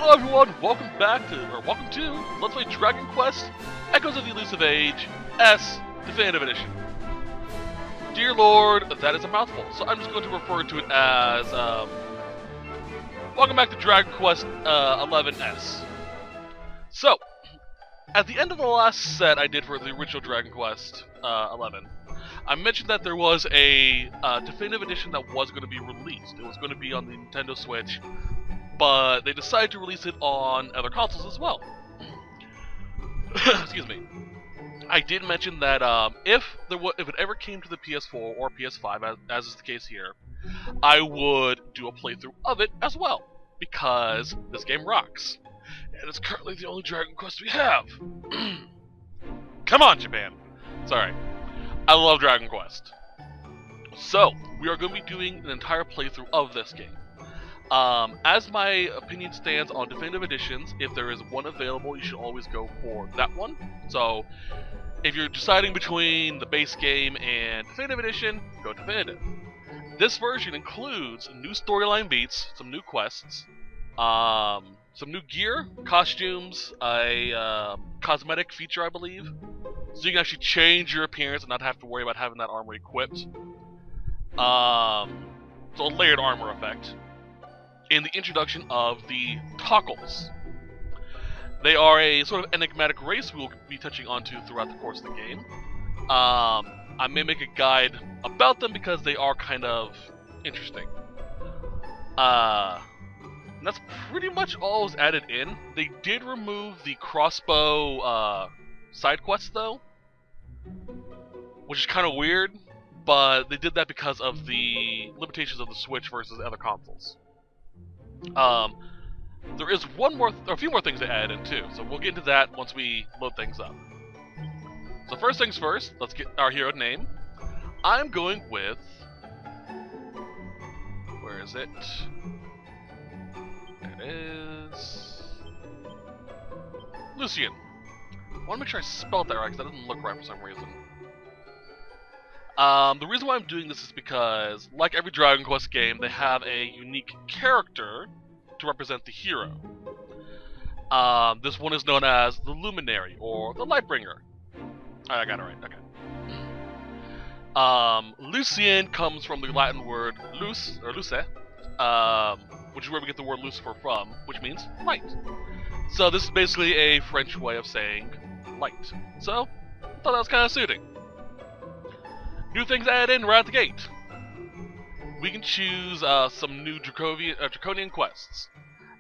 Hello everyone, welcome to Let's Play Dragon Quest Echoes of the Elusive Age S Definitive Edition. Dear Lord, that is a mouthful, so I'm just going to refer to it as, welcome back to Dragon Quest 11S. So, at the end of the last set I did for the original Dragon Quest 11, I mentioned that there was a Definitive Edition that was going to be released. It was going to be on the Nintendo Switch, but they decided to release it on other consoles as well. Excuse me. I did mention that if it ever came to the PS4 or PS5, as is the case here, I would do a playthrough of it as well, because this game rocks. And it's currently the only Dragon Quest we have. Come on, Japan! Sorry. I love Dragon Quest. So, we are going to be doing an entire playthrough of this game. As my opinion stands on Definitive Editions, if there is one available, you should always go for that one. So, if you're deciding between the base game and Definitive Edition, go Definitive. This version includes new storyline beats, some new quests, some new gear, costumes, a cosmetic feature, I believe. So you can actually change your appearance and not have to worry about having that armor equipped. So a layered armor effect. In the introduction of the Tockles. They are a sort of enigmatic race we will be touching onto throughout the course of the game. I may make a guide about them because they are kind of interesting. And that's pretty much all was added in. They did remove the crossbow side quests though, which is kind of weird, but they did that because of the limitations of the Switch versus other consoles. There is a few more things to add in too, so we'll get into that once we load things up. So first things first, let's get our hero name. I'm going with... where is it? There it is... Lucian. I want to make sure I spelled that right, because that doesn't look right for some reason. The reason why I'm doing this is because, like every Dragon Quest game, they have a unique character to represent the hero. This one is known as the Luminary, or the Lightbringer. I got it right, okay. Lucian comes from the Latin word luce, or luce, which is where we get the word Lucifer from, which means light. So this is basically a French way of saying light. So, I thought that was kind of suiting. New things added in right out the gate. We can choose some new draconian quests.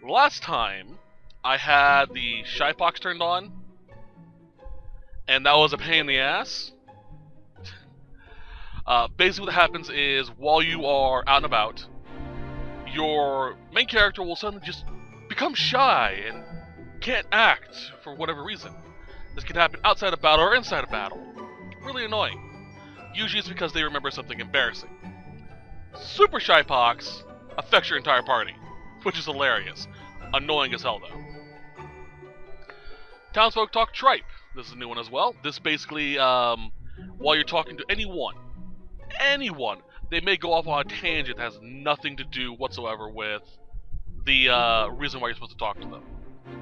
Last time, I had the Shy Fox turned on, and that was a pain in the ass. Basically what happens is, while you are out and about, your main character will suddenly just become shy and can't act for whatever reason. This can happen outside of battle or inside of battle. Really annoying. Usually it's because they remember something embarrassing. Super Shy Fox affects your entire party, which is hilarious. Annoying as hell, though. Townsfolk talk tripe. This is a new one as well. This basically, while you're talking to anyone, they may go off on a tangent that has nothing to do whatsoever with the reason why you're supposed to talk to them.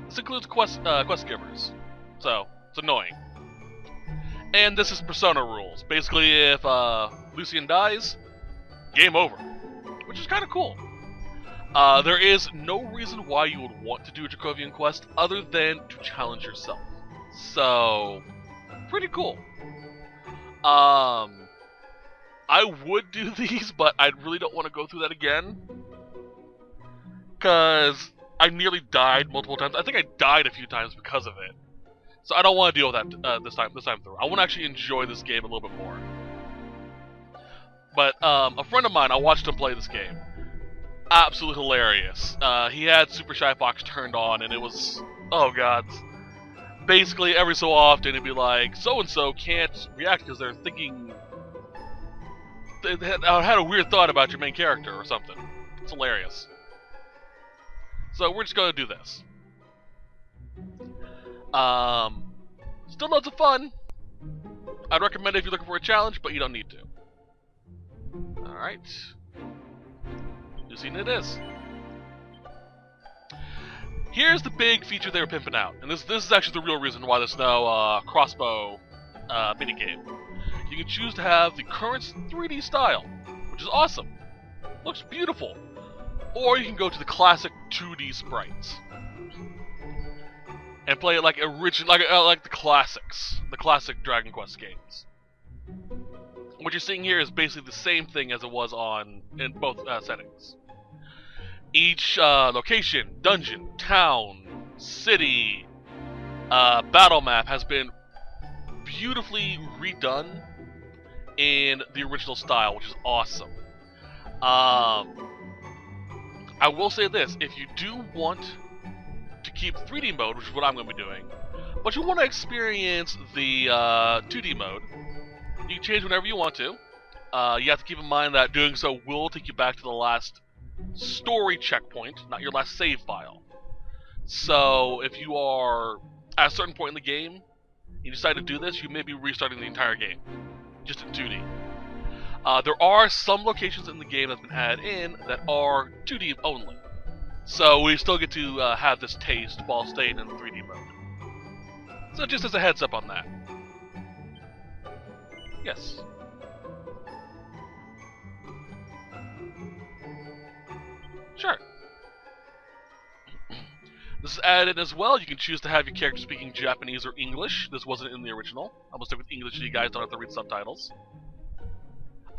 This includes quest givers, so it's annoying. And this is Persona rules. Basically, if Lucian dies, game over, which is kind of cool. There is no reason why you would want to do a Dracovian quest other than to challenge yourself. So, pretty cool. I would do these, but I really don't want to go through that again, because I nearly died multiple times. I think I died a few times because of it. So I don't want to deal with that this time through. I want to actually enjoy this game a little bit more. But a friend of mine, I watched him play this game. Absolutely hilarious. He had Super Shy Fox turned on, and it was, oh god. Basically, every so often, it'd be like, so-and-so can't react because they're thinking... I had a weird thought about your main character or something. It's hilarious. So we're just going to do this. Still loads of fun. I'd recommend it if you're looking for a challenge, but you don't need to. Alright. Lucian it is. Here's the big feature they were pimping out, and this is actually the real reason why there's no crossbow minigame. You can choose to have the current 3D style, which is awesome. Looks beautiful. Or you can go to the classic 2D sprites and play it like like the classics, the classic Dragon Quest games. What you're seeing here is basically the same thing as it was in both settings. Each location, dungeon, town, city, battle map has been beautifully redone in the original style, which is awesome. I will say this, if you do want to keep 3D mode, which is what I'm going to be doing, but you want to experience the 2D mode, you can change whenever you want to. You have to keep in mind that doing so will take you back to the last story checkpoint, not your last save file. So if you are at a certain point in the game, you decide to do this, you may be restarting the entire game, just in 2D. There are some locations in the game that's been added in that are 2D only. So we still get to have this taste while staying in 3D mode. So just as a heads up on that. Yes. Sure. This is added as well. You can choose to have your character speaking Japanese or English. This wasn't in the original. I'm going to stick with English so you guys don't have to read subtitles.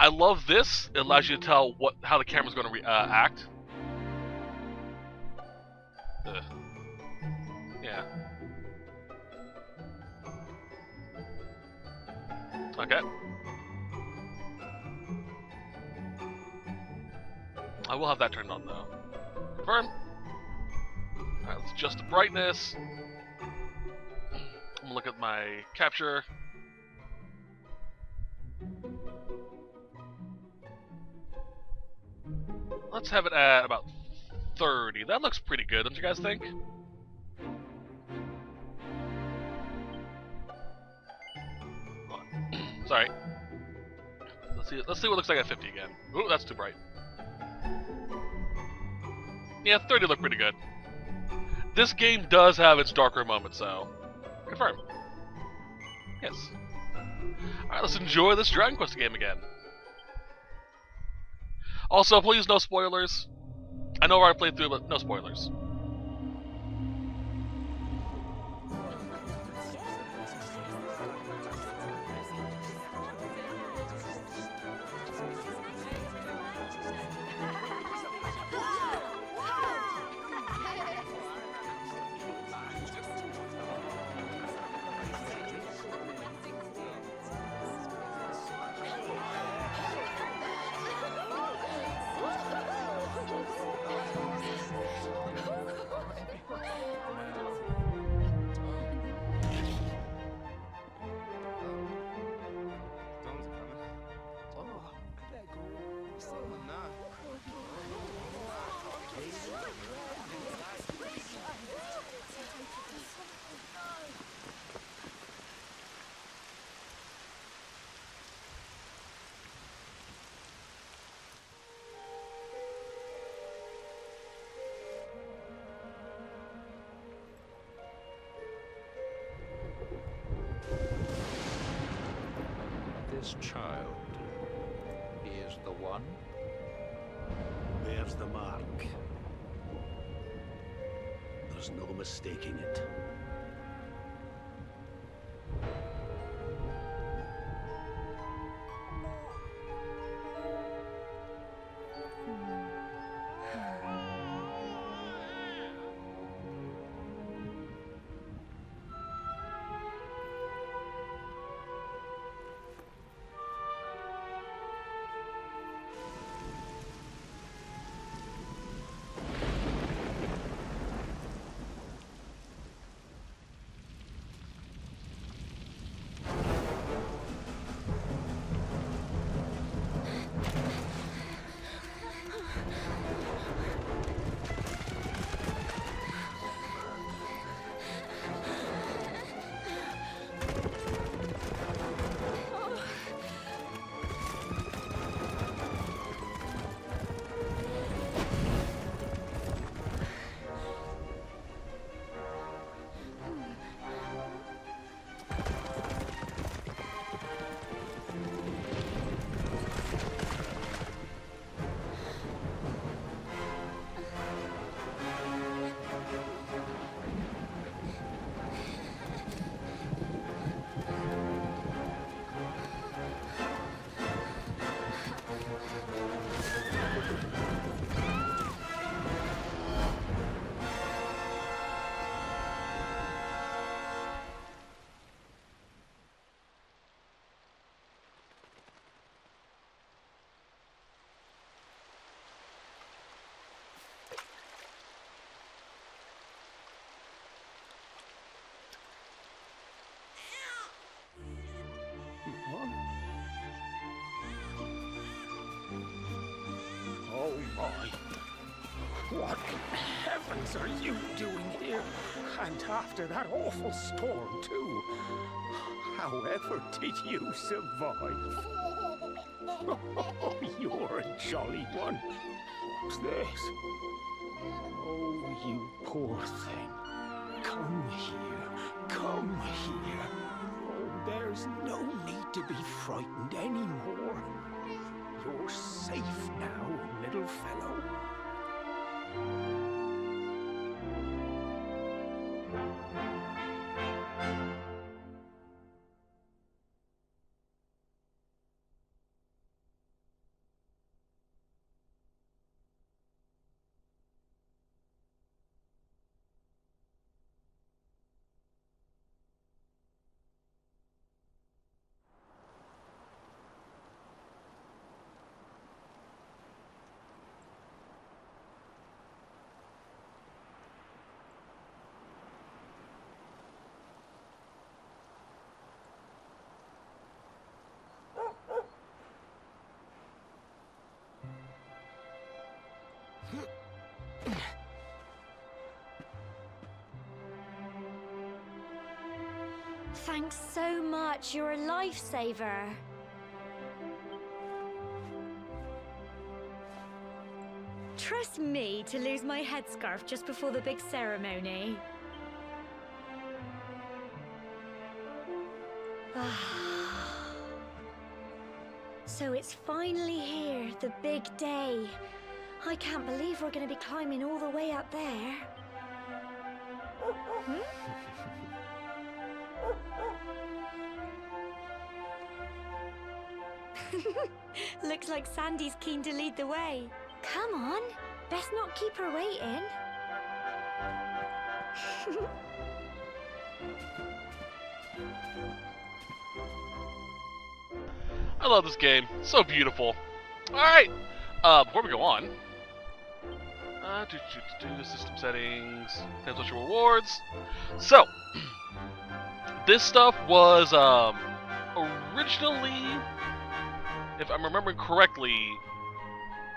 I love this. It allows you to tell how the camera's going to act. Yeah. Okay. I will have that turned on though. Confirm. Alright, let's adjust the brightness. I'm gonna look at my capture. Let's have it at about 30. That looks pretty good, don't you guys think? Sorry. Let's see what it looks like at 50 again. Ooh, that's too bright. Yeah, 30 look pretty good. This game does have its darker moments, though. Confirm. Yes. Alright, let's enjoy this Dragon Quest game again. Also, please no spoilers. I know where I played through, but no spoilers. This child, he is the one? There's the mark. There's no mistaking it. boy. What in heavens are you doing here? And after that awful storm, too. However did you survive? Oh, you're a jolly one. What's this? Oh, you poor thing. Come here. Come here. Oh, there's no need to be frightened anymore. You're safe now, little fellow. Thanks so much. You're a lifesaver. Trust me to lose my headscarf just before the big ceremony. So it's finally here, the big day. I can't believe we're going to be climbing all the way up there. Looks like Sandy's keen to lead the way. Come on, best not keep her waiting. I love this game. So beautiful. Alright, before we go on, system settings, potential rewards. So, this stuff was originally, if I'm remembering correctly,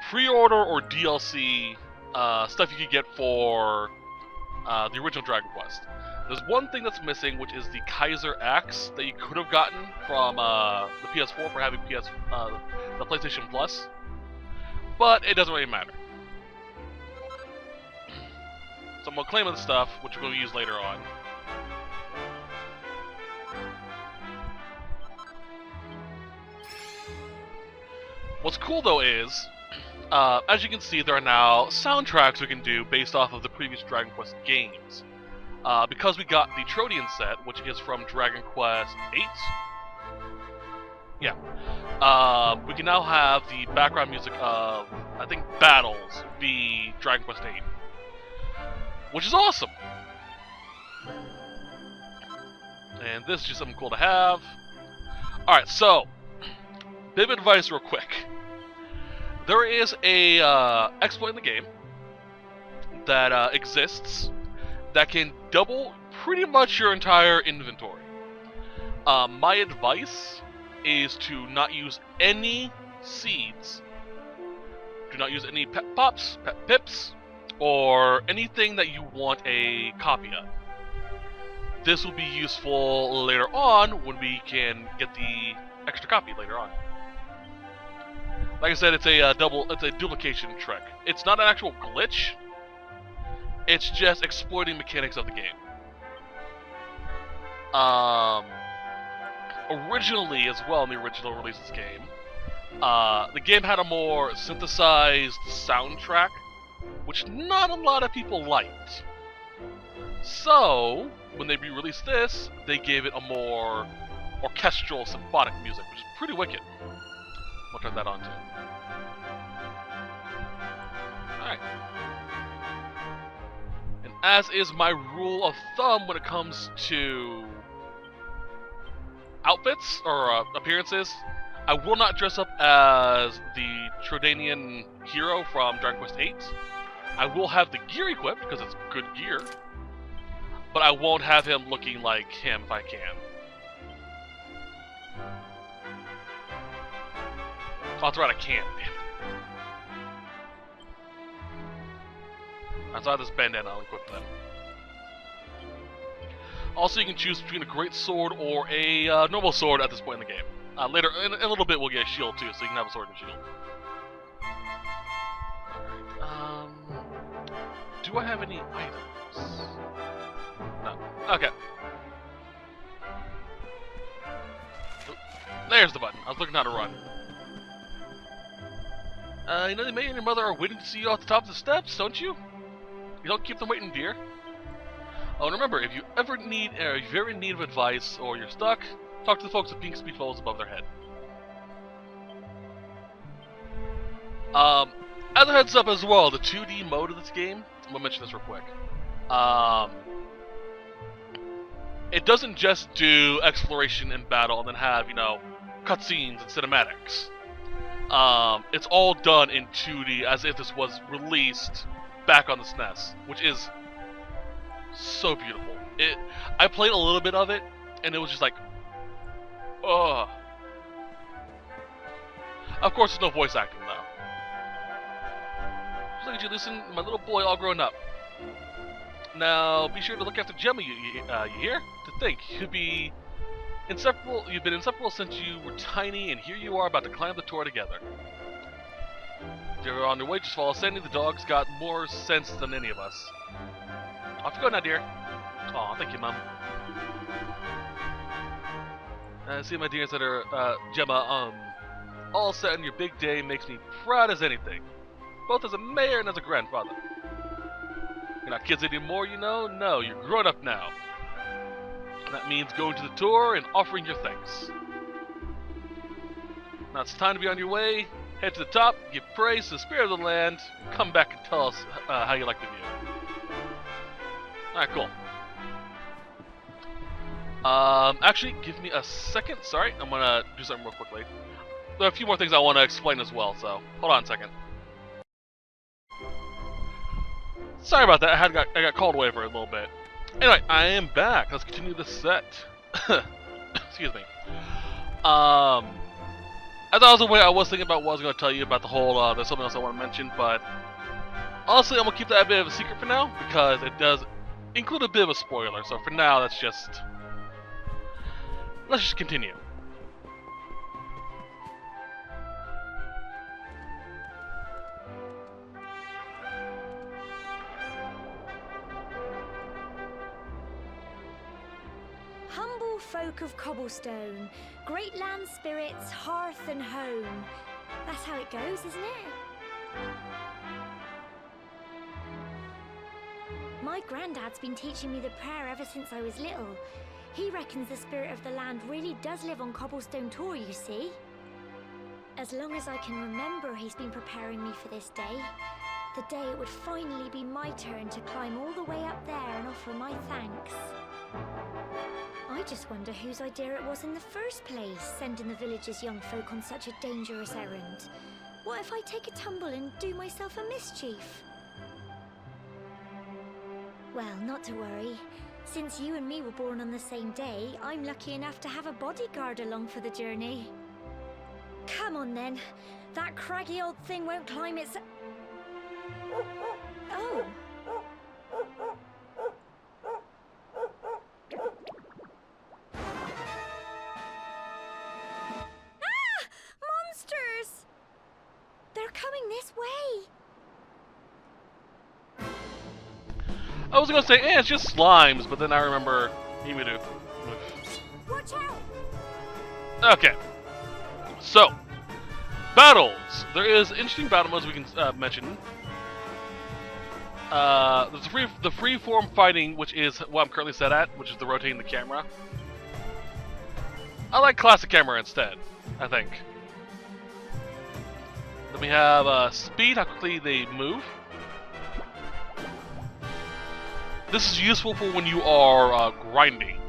pre-order or DLC stuff you could get for the original Dragon Quest. There's one thing that's missing, which is the Kaiser Axe that you could have gotten from the PS4 for having the PlayStation Plus, but it doesn't really matter. So I'm going to claim the stuff, which we're going to use later on. What's cool though is, as you can see, there are now soundtracks we can do based off of the previous Dragon Quest games. Because we got the Trodian set, which is from Dragon Quest VIII. Yeah. We can now have the background music of, I think, Battles be Dragon Quest VIII. Which is awesome! And this is just something cool to have. Alright, so, bit of advice real quick. There is a exploit in the game that exists that can double pretty much your entire inventory. My advice is to not use any seeds. Do not use any pet pops, pet pips, or anything that you want a copy of. This will be useful later on when we can get the extra copy later on. Like I said, it's a duplication trick. It's not an actual glitch. It's just exploiting mechanics of the game. Originally, as well, in the original release of this game, the game had a more synthesized soundtrack, which not a lot of people liked. So, when they re-released this, they gave it a more orchestral, symphonic music, which is pretty wicked. I'll turn that on too. Alright. And as is my rule of thumb when it comes to outfits or appearances, I will not dress up as the Trodanian hero from Dragon Quest VIII. I will have the gear equipped, because it's good gear, but I won't have him looking like him if I can. Oh, that's right, I can't. Damn it. I saw this bandana, I'll equip them. Also, you can choose between a great sword or a normal sword at this point in the game. Later, in a little bit, we'll get a shield too, so you can have a sword and shield. Alright, do I have any items? No. Okay. Oh, there's the button. I was looking how to run. You know, the maid and your mother are waiting to see you off the top of the steps, don't you? You don't keep them waiting, dear. Oh, and remember, if you ever need, if you're in need of advice or you're stuck, talk to the folks with pink speech bubbles above their head. As a heads up as well, the 2D mode of this game, I'm gonna mention this real quick. It doesn't just do exploration and battle and then have, you know, cutscenes and cinematics. It's all done in 2D as if this was released back on the SNES, which is so beautiful. I played a little bit of it, and it was just like, ugh. Of course, there's no voice acting though. Just look at you, listen, my little boy, all grown up. Now, be sure to look after Gemma. You hear? To think, you've been inseparable since you were tiny, and here you are about to climb the tour together. If you're on your way, just follow Sandy. The dog's got more sense than any of us. Off you go now, dear. Aw, thank you, Mom. See, my dears, that are, Gemma, all set on your big day makes me proud as anything. Both as a mayor and as a grandfather. You're not kids anymore, you know? No, you're grown up now. And that means going to the tour and offering your thanks. Now it's time to be on your way. Head to the top, give praise to the spirit of the land, and come back and tell us how you like the view. Alright, cool. Actually, give me a second. Sorry, I'm gonna do something real quickly. There are a few more things I want to explain as well, so hold on a second. Sorry about that, I got called away for a little bit. Anyway, I am back. Let's continue the set. Excuse me. As I was away, I was thinking about what I was going to tell you about the whole, there's something else I want to mention, but honestly, I'm going to keep that a bit of a secret for now, because it does include a bit of a spoiler, so for now, let's just continue. Humble folk of cobblestone, great land spirits, hearth and home. That's how it goes, isn't it? My granddad's been teaching me the prayer ever since I was little. He reckons the spirit of the land really does live on Cobblestone Tor, you see. As long as I can remember, he's been preparing me for this day. The day it would finally be my turn to climb all the way up there and offer my thanks. I just wonder whose idea it was in the first place, sending the village's young folk on such a dangerous errand. What if I take a tumble and do myself a mischief? Well, not to worry. Since you and me were born on the same day, I'm lucky enough to have a bodyguard along for the journey. Come on then. That craggy old thing won't climb its... Oh. Monsters! They're coming this way. I was gonna say, it's just slimes, but then I remember Emidu. Watch out! Okay. So, battles. There is interesting battle modes we can mention. There's the free-form fighting, which is what I'm currently set at, which is the rotating the camera. I like classic camera instead, I think. Then we have speed, how quickly they move. This is useful for when you are grinding.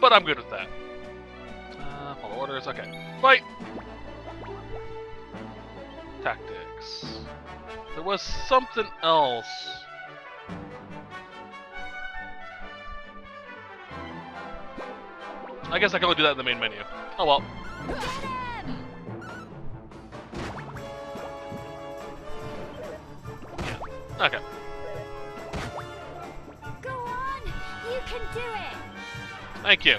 But I'm good with that. Follow orders, okay. Fight! Tactics. There was something else. I guess I can only do that in the main menu. Oh well. Okay. Go on! You can do it! Thank you.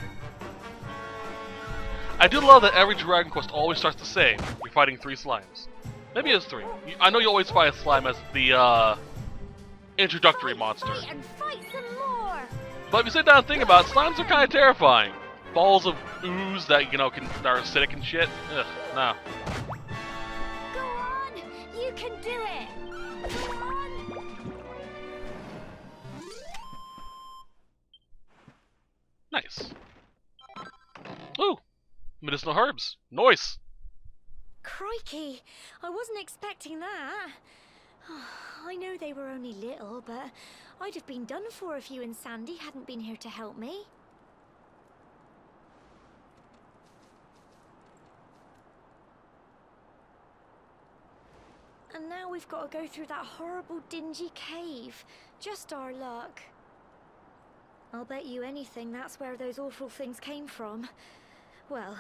I do love that every Dragon Quest always starts the same. You're fighting 3 slimes. Maybe it's 3. I know you always fight a slime as the introductory monster. Fight and fight some more! But if you sit down and think about it, slimes are kind of terrifying. Balls of ooze that, you know, are acidic and shit. Ugh, no. Go on! You can do it! Go on! Nice. Ooh! Medicinal herbs. Nice! Crikey! I wasn't expecting that. I know they were only little, but I'd have been done for if you and Sandy hadn't been here to help me. And now we've got to go through that horrible, dingy cave. Just our luck. I'll bet you anything that's where those awful things came from. Well,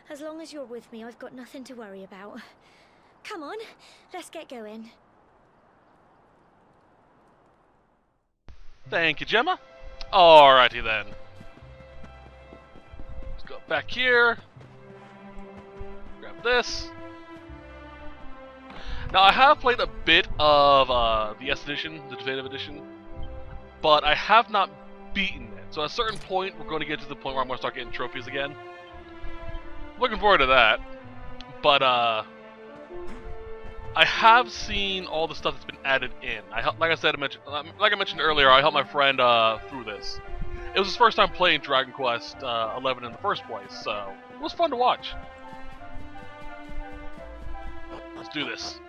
as long as you're with me, I've got nothing to worry about. Come on, let's get going. Thank you, Gemma. Alrighty then. Let's go back here. Grab this. Now, I have played a bit of the S Edition, the Definitive Edition, but I have not beaten it. So at a certain point, we're going to get to the point where I'm going to start getting trophies again. Looking forward to that. But, I have seen all the stuff that's been added in. Like I mentioned earlier, I helped my friend through this. It was his first time playing Dragon Quest 11 in the first place, so it was fun to watch. Let's do this.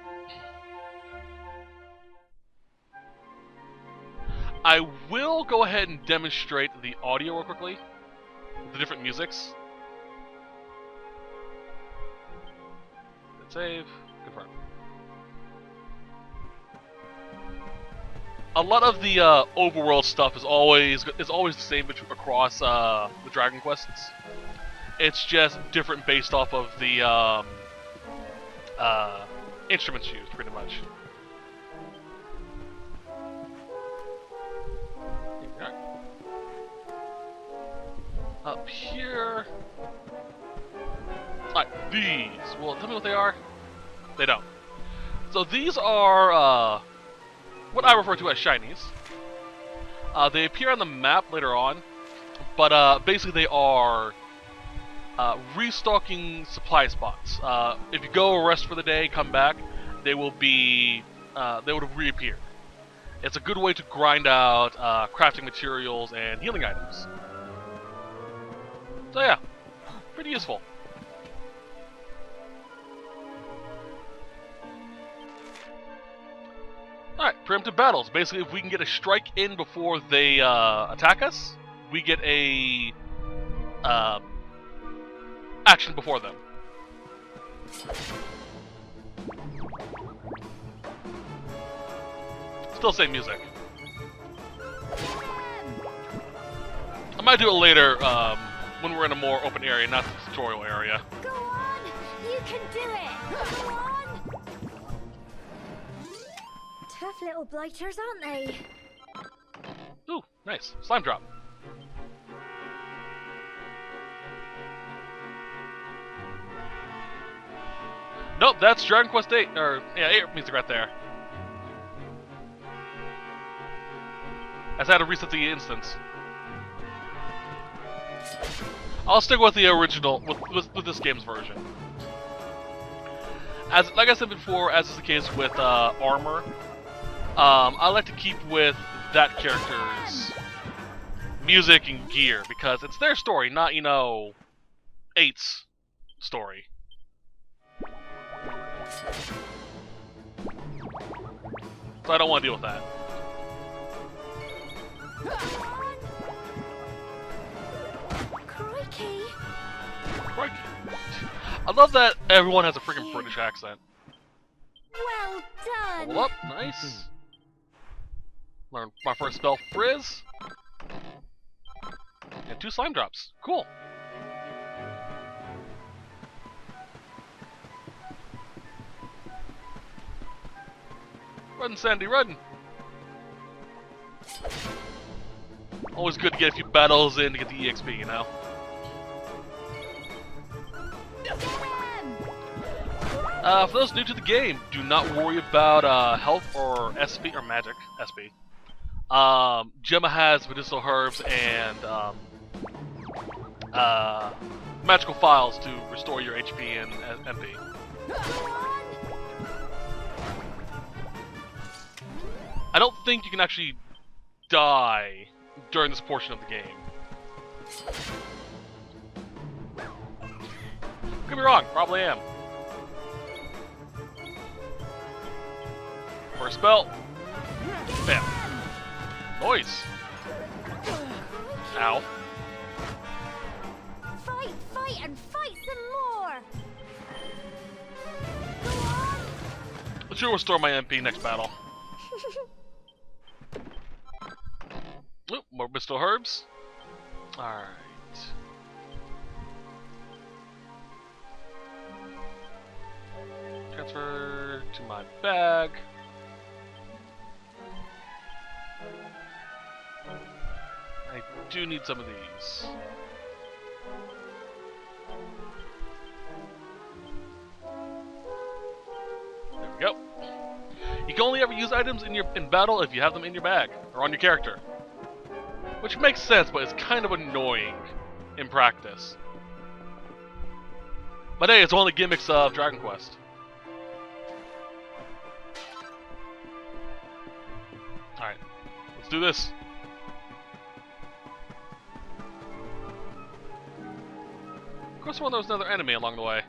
I will go ahead and demonstrate the audio real quickly, the different musics. Hit save, confirm. A lot of the overworld stuff is always the same across the Dragon Quests. It's just different based off of the instruments used, pretty much. Up here. Alright, these. Well, tell me what they are. They don't. So these are what I refer to as shinies. They appear on the map later on, but basically they are restocking supply spots. If you go rest for the day, come back, they will be they would have reappeared. It's a good way to grind out crafting materials and healing items. So yeah, pretty useful. Alright, Preemptive Battles. Basically, if we can get a strike in before they attack us, we get a action before them. Still same music. I might do it later when we're in a more open area, not the tutorial area. Go on! You can do it! Go on! Tough little blighters, aren't they? Ooh, nice. Slime drop. Nope, that's Dragon Quest 8, or, yeah, 8 music right there. I just had to reset the instance. I'll stick with the original, with this game's version. Like I said before, as is the case with Armor, I like to keep with that character's music and gear, because it's their story, not, you know, 8's story. So I don't want to deal with that. Crikey! Crikey. I love that everyone has a freaking British accent. Well done! Level up, nice. Learn my first spell, Frizz. And 2 slime drops. Cool. Run, Sandy, run! Always good to get a few battles in to get the EXP, you know? For those new to the game, do not worry about health or SP or magic SP. Gemma has medicinal herbs and magical files to restore your HP and MP. I don't think you can actually die during this portion of the game. Could be wrong, probably am. First spell. Bam. Noise. Ow. Fight, and fight some more! Go on! Let's restore my MP next battle. Oop, more Bristol herbs. Alright. Transfer to my bag. I do need some of these. There we go. You can only ever use items in battle if you have them in your bag or on your character. Which makes sense, but it's kind of annoying in practice. But hey, it's one of the gimmicks of Dragon Quest. Alright, let's do this. Of course, there was another enemy along the way.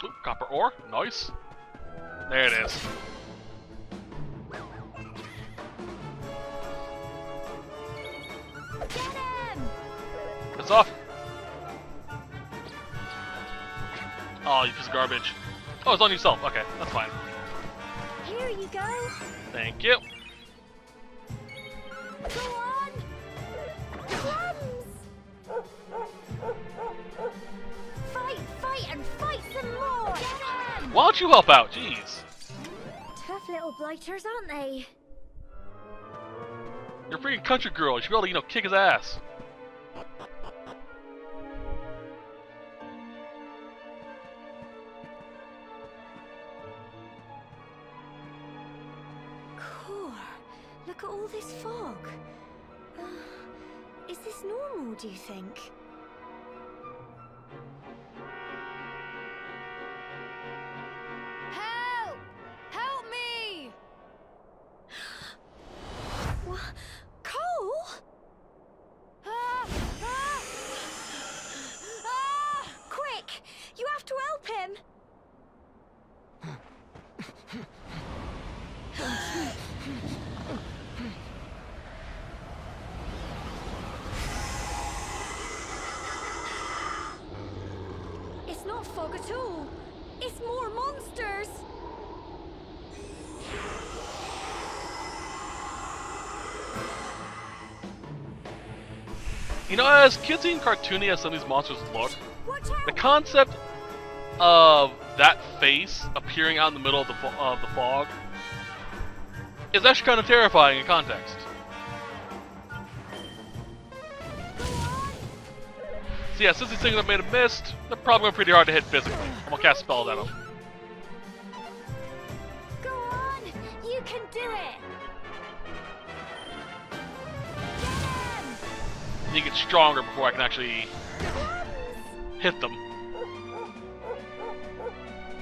Ooh, copper ore, nice. There it is. Get him! It's off. Oh, you piece of garbage. Oh, it's on yourself. Okay, that's fine. Here you go. Thank you. Go on. Crumbs. Fight, and fight some more. Get him! Why don't you help out? Jeez. Tough little blighters, aren't they? You're a freaking country girl. You should be able to, you know, kick his ass. Core, look at all this fog. Is this normal, do you think? Help! Help me! What? Cole? Ah! Ah! Ah! Quick! You have to help him! It's not fog at all. It's more monsters. You know, as cutesy and cartoony as some of these monsters look, Watch the out! concept of that face appearing out in the middle of the fog is actually kind of terrifying in context. So yeah, since these things are made of mist, they're probably going pretty hard to hit physically. I'm gonna cast spells at them. Go on! You can do it! Get him! You get stronger before I can actually hit them.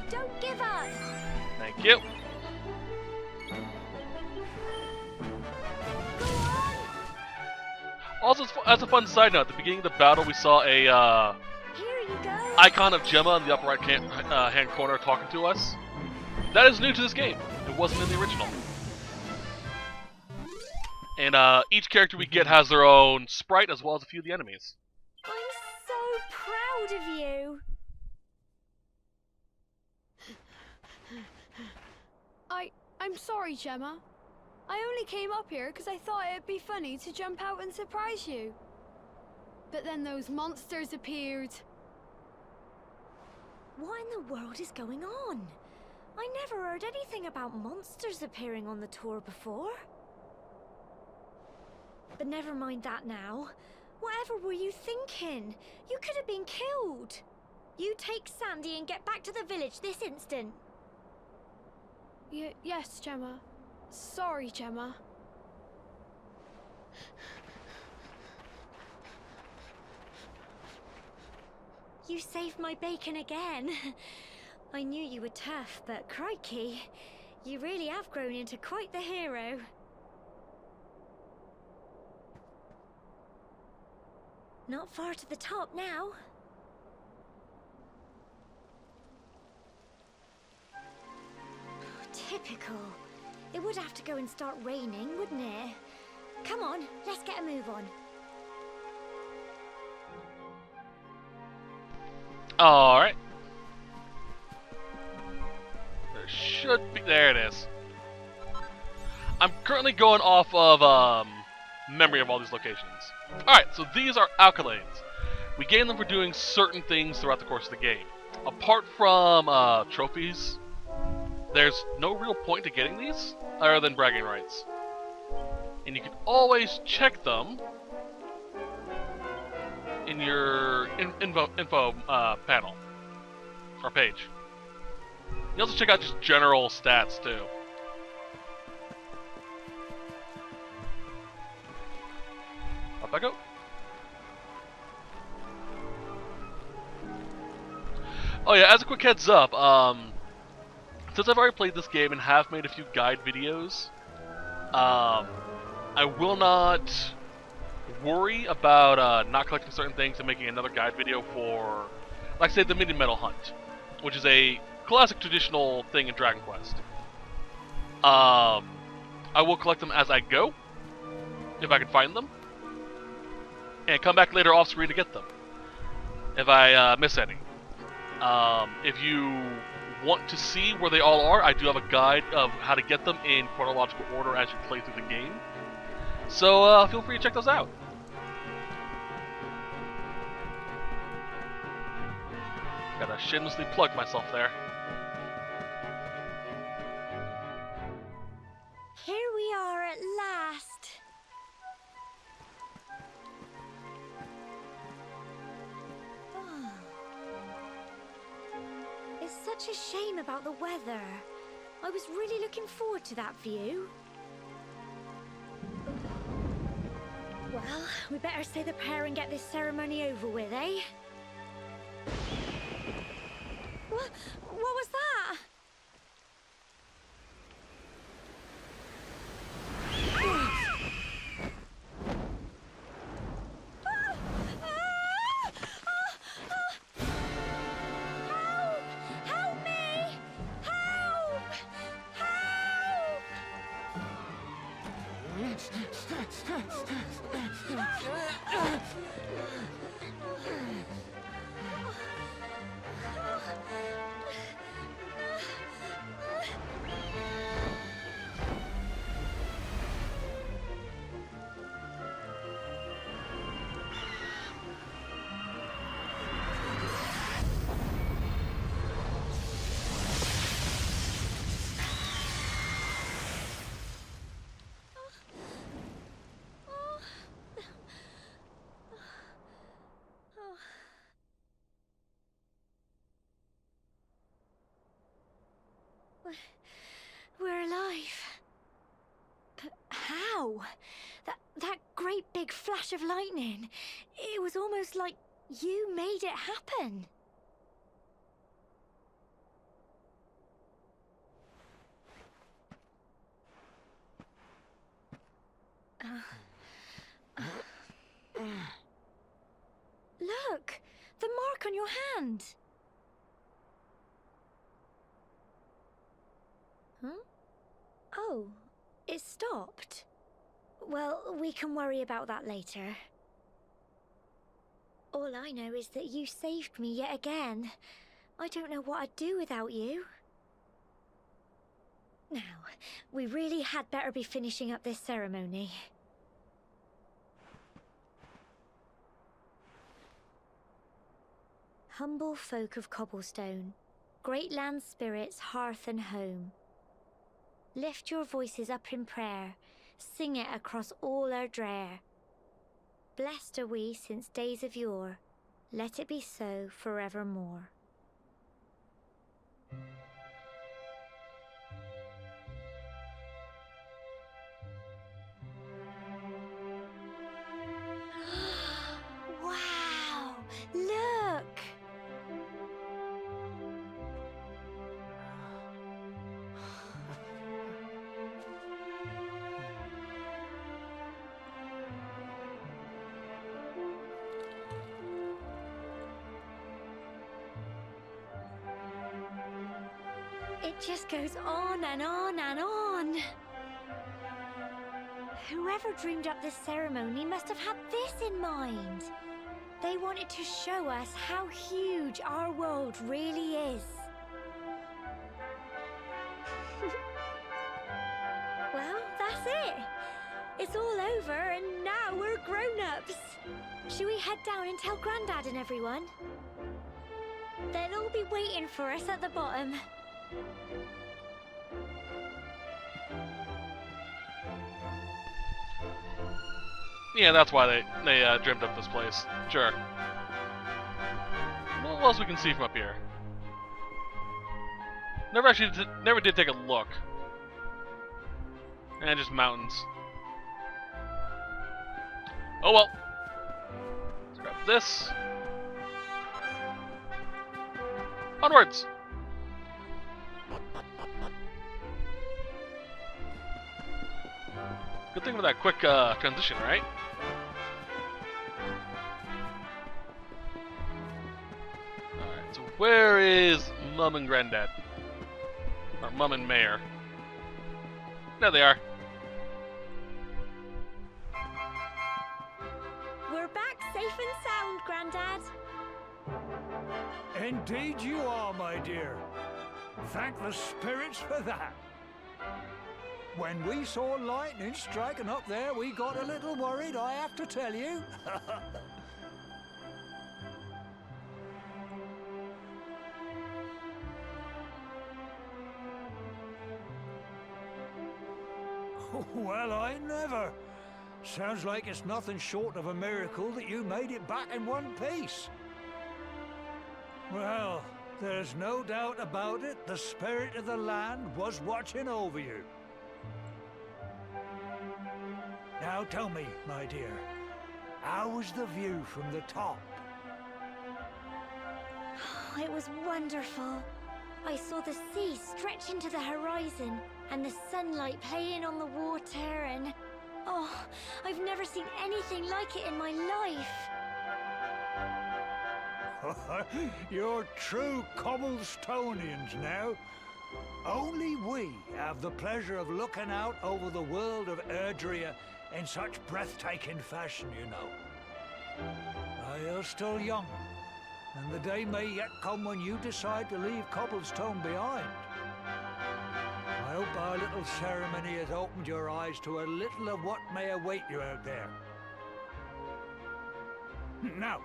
Don't give up! Thank you. Go on! Also, as a fun side note, at the beginning of the battle, we saw a Here you go! icon of Gemma in the upper right hand corner talking to us. That is new to this game. It wasn't in the original. And each character we get has their own sprite as well as a few of the enemies. I'm so proud of you! I'm sorry, Gemma. I only came up here because I thought it'd be funny to jump out and surprise you. But then those monsters appeared. What in the world is going on? I never heard anything about monsters appearing on the tour before. But never mind that now. Whatever were you thinking? You could have been killed. You take Sandy and get back to the village this instant. Yes, Gemma. Sorry, Gemma. You saved my bacon again. I knew you were tough, but crikey, you really have grown into quite the hero. Not far to the top now. Typical. It would have to go and start raining, wouldn't it? Come on, let's get a move on. Alright. There should be... There it is. I'm currently going off of memory of all these locations. Alright, so these are accolades. We gain them for doing certain things throughout the course of the game. Apart from trophies, there's no real point to getting these, other than bragging rights. And you can always check them in your info panel, or page. You also check out just general stats, too. Up I go. Oh yeah, as a quick heads up, since I've already played this game and have made a few guide videos, I will not worry about not collecting certain things and making another guide video for, like say, the mini metal hunt, which is a classic traditional thing in Dragon Quest. I will collect them as I go, if I can find them, and come back later off screen to get them, if I miss any. If you want to see where they all are, I do have a guide of how to get them in chronological order as you play through the game. So feel free to check those out. Gotta shamelessly plug myself there. Here we are at last. It's such a shame about the weather. I was really looking forward to that view. Well, we better say the prayer and get this ceremony over with, eh? What was that? Help me! Help! We're alive. But how? That great big flash of lightning. It was almost like you made it happen. Look! The mark on your hand! Huh? Oh, it stopped. Well, we can worry about that later. All I know is that you saved me yet again. I don't know what I'd do without you. Now, we really had better be finishing up this ceremony. Humble folk of cobblestone, great land spirits, hearth and home. Lift your voices up in prayer, sing it across all Erdrea. Blessed are we since days of yore, let it be so forevermore. Wow! Look! It just goes on and on and on. Whoever dreamed up this ceremony must have had this in mind. They wanted to show us how huge our world really is. Well, that's it. It's all over and now we're grown-ups. Should we head down and tell Grandad and everyone? They'll all be waiting for us at the bottom. Yeah, that's why they dreamt up this place. Sure. What else we can see from up here? Never did take a look. And just mountains. Oh well. Let's grab this. Onwards! Good thing with that quick transition, right? Alright, so where is Mum and Granddad? Or Mum and Mayor? There they are. We're back safe and sound, Grandad. Indeed you are, my dear. Thank the spirits for that. When we saw lightning striking up there, we got a little worried, I have to tell you. Well, I never. Sounds like it's nothing short of a miracle that you made it back in one piece. Well, there's no doubt about it, the spirit of the land was watching over you. Now tell me, my dear, how was the view from the top? It was wonderful. I saw the sea stretch into the horizon and the sunlight playing on the water and... Oh, I've never seen anything like it in my life. You're true Cobblestonians now. Only we have the pleasure of looking out over the world of Erdrea in such breathtaking fashion, you know. You're still young, and the day may yet come when you decide to leave Cobblestone behind. I hope our little ceremony has opened your eyes to a little of what may await you out there. Now,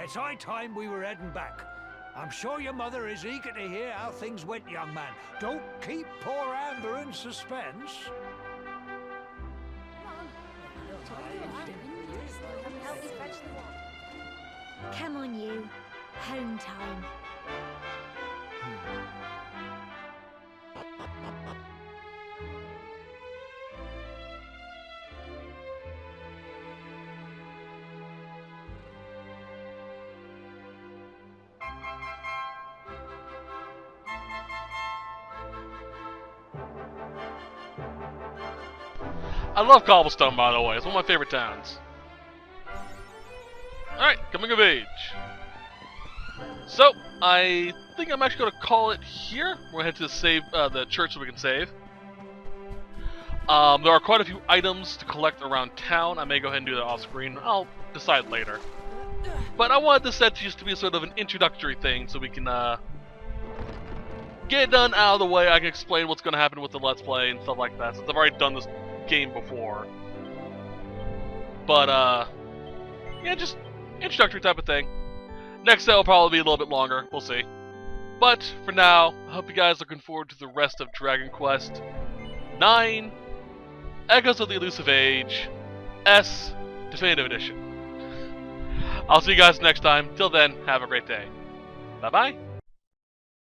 it's high time we were heading back. I'm sure your mother is eager to hear how things went, young man. Don't keep poor Amber in suspense. Come on, you. Home time. I love Cobblestone, by the way. It's one of my favorite towns. Alright, coming of age. So, I think I'm actually going to call it here. We're going to head to save the church so we can save. There are quite a few items to collect around town. I may go ahead and do that off screen. I'll decide later. But I wanted this set just to be sort of an introductory thing so we can get it done out of the way. I can explain what's going to happen with the Let's Play and stuff like that, since I've already done this game before. But, yeah, just introductory type of thing. Next set will probably be a little bit longer. We'll see. But, for now, I hope you guys are looking forward to the rest of Dragon Quest 9. Echoes of the Elusive Age S Definitive Edition. I'll see you guys next time. Till then, have a great day. Bye-bye.